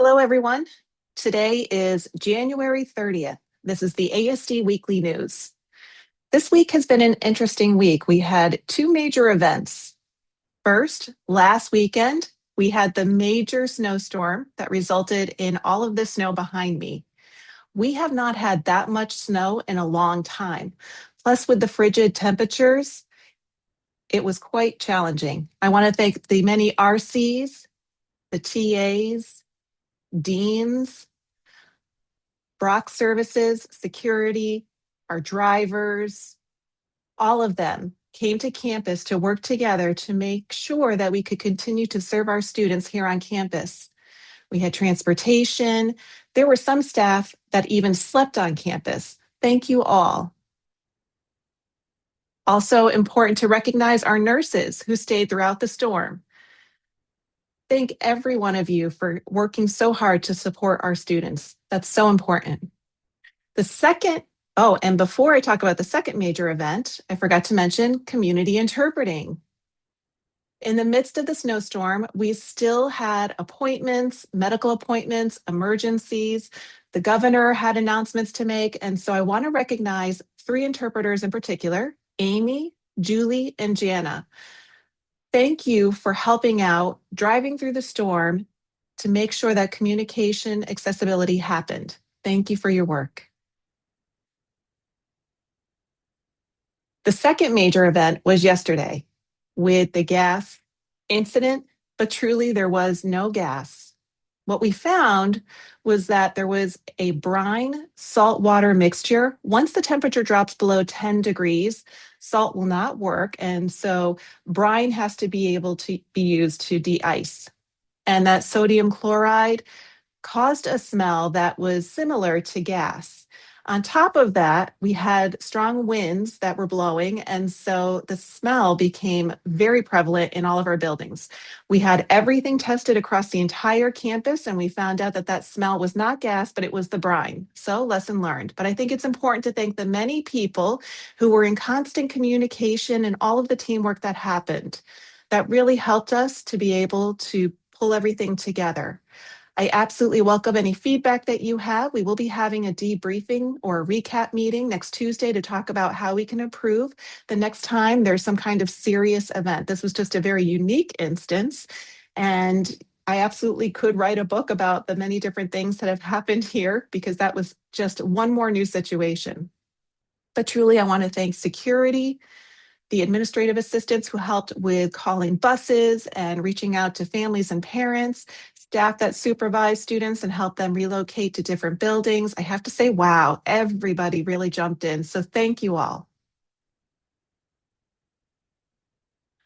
Hello, everyone. Today is January 30th. This is the ASD Weekly News. This week has been an interesting week. We had two major events. First, last weekend, we had the major snowstorm that resulted in all of the snow behind me. We have not had that much snow in a long time. Plus, with the frigid temperatures, it was quite challenging. I want to thank the many RCs, the TAs, deans, Brock services, security, our drivers, all of them came to campus to work together to make sure that we could continue to serve our students here on campus. We had transportation. There were some staff that even slept on campus. Thank you all. Also important to recognize our nurses who stayed throughout the storm. Thank every one of you for working so hard to support our students. That's so important. The second, oh, and before I talk about the second major event, I forgot to mention community interpreting. In the midst of the snowstorm, we still had appointments, medical appointments, emergencies. The governor had announcements to make. And so I want to recognize three interpreters in particular, Amy, Julie, and Jana. Thank you for helping out, driving through the storm to make sure that communication accessibility happened. Thank you for your work. The second major event was yesterday with the gas incident, but truly there was no gas. What we found was that there was a brine saltwater mixture. Once the temperature drops below 10 degrees, salt will not work. And so brine has to be able to be used to de-ice. And that sodium chloride caused a smell that was similar to gas. On top of that, we had strong winds that were blowing, and so the smell became very prevalent in all of our buildings. We had everything tested across the entire campus, and we found out that that smell was not gas, but it was the brine. So, lesson learned. But I think it's important to thank the many people who were in constant communication and all of the teamwork that happened. That really helped us to be able to pull everything together. I absolutely welcome any feedback that you have. We will be having a debriefing or a recap meeting next Tuesday to talk about how we can improve the next time there's some kind of serious event. This was just a very unique instance, and I absolutely could write a book about the many different things that have happened here because that was just one more new situation. But truly, I want to thank security, the administrative assistants who helped with calling buses and reaching out to families and parents, staff that supervised students and helped them relocate to different buildings. I have to say, wow, everybody really jumped in. So thank you all.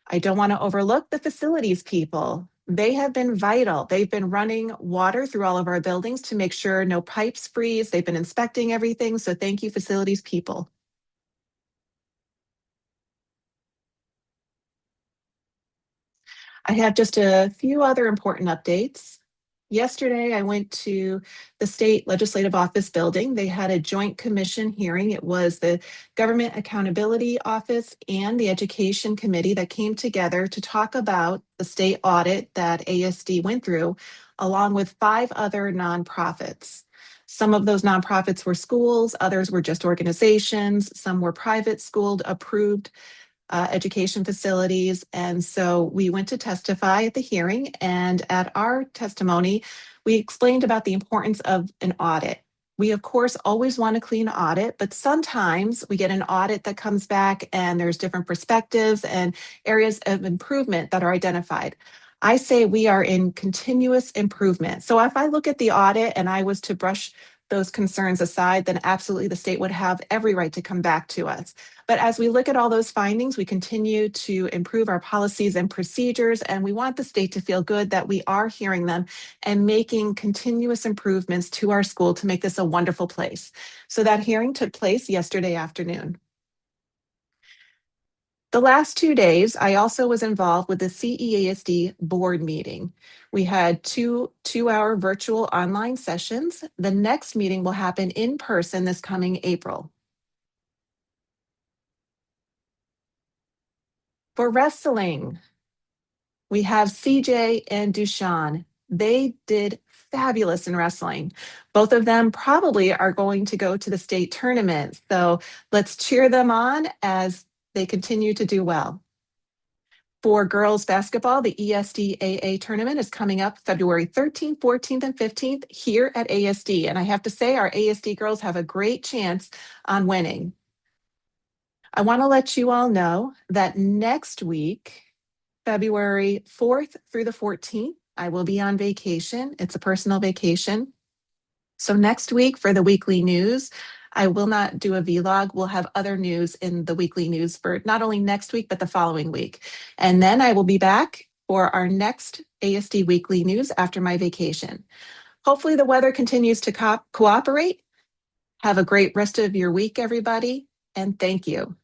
I don't want to overlook the facilities people. They have been vital. They've been running water through all of our buildings to make sure no pipes freeze. They've been inspecting everything. So thank you, facilities people. I have just a few other important updates. Yesterday, I went to the state legislative office building. They had a joint commission hearing. It was the Government Accountability Office and the Education Committee that came together to talk about the state audit that ASD went through, along with five other nonprofits. Some of those nonprofits were schools, others were just organizations, some were private school approved education facilities. And so we went to testify at the hearing, and at our testimony, we explained about the importance of an audit. We, of course, always want a clean audit, but sometimes we get an audit that comes back and there's different perspectives and areas of improvement that are identified. I say we are in continuous improvement. So if I look at the audit and I was to brush those concerns aside, then absolutely the state would have every right to come back to us. But as we look at all those findings, we continue to improve our policies and procedures, and we want the state to feel good that we are hearing them and making continuous improvements to our school to make this a wonderful place. So that hearing took place yesterday afternoon. The last 2 days, I also was involved with the CEASD board meeting. We had two-hour virtual online sessions. The next meeting will happen in person this coming April. For wrestling, we have CJ and Dushan. They did fabulous in wrestling. Both of them probably are going to go to the state tournament. So let's cheer them on as they continue to do well. For girls basketball, the ESD tournament is coming up February 13th, 14th, and 15th here at ASD. And I have to say, our ASD girls have a great chance on winning. I want to let you all know that next week, February 4th through the 14th, I will be on vacation. It's a personal vacation. So next week for the weekly news, I will not do a vlog. We'll have other news in the weekly news for not only next week, but the following week. And then I will be back for our next ASD weekly news after my vacation. Hopefully the weather continues to cooperate. Have a great rest of your week, everybody, and thank you.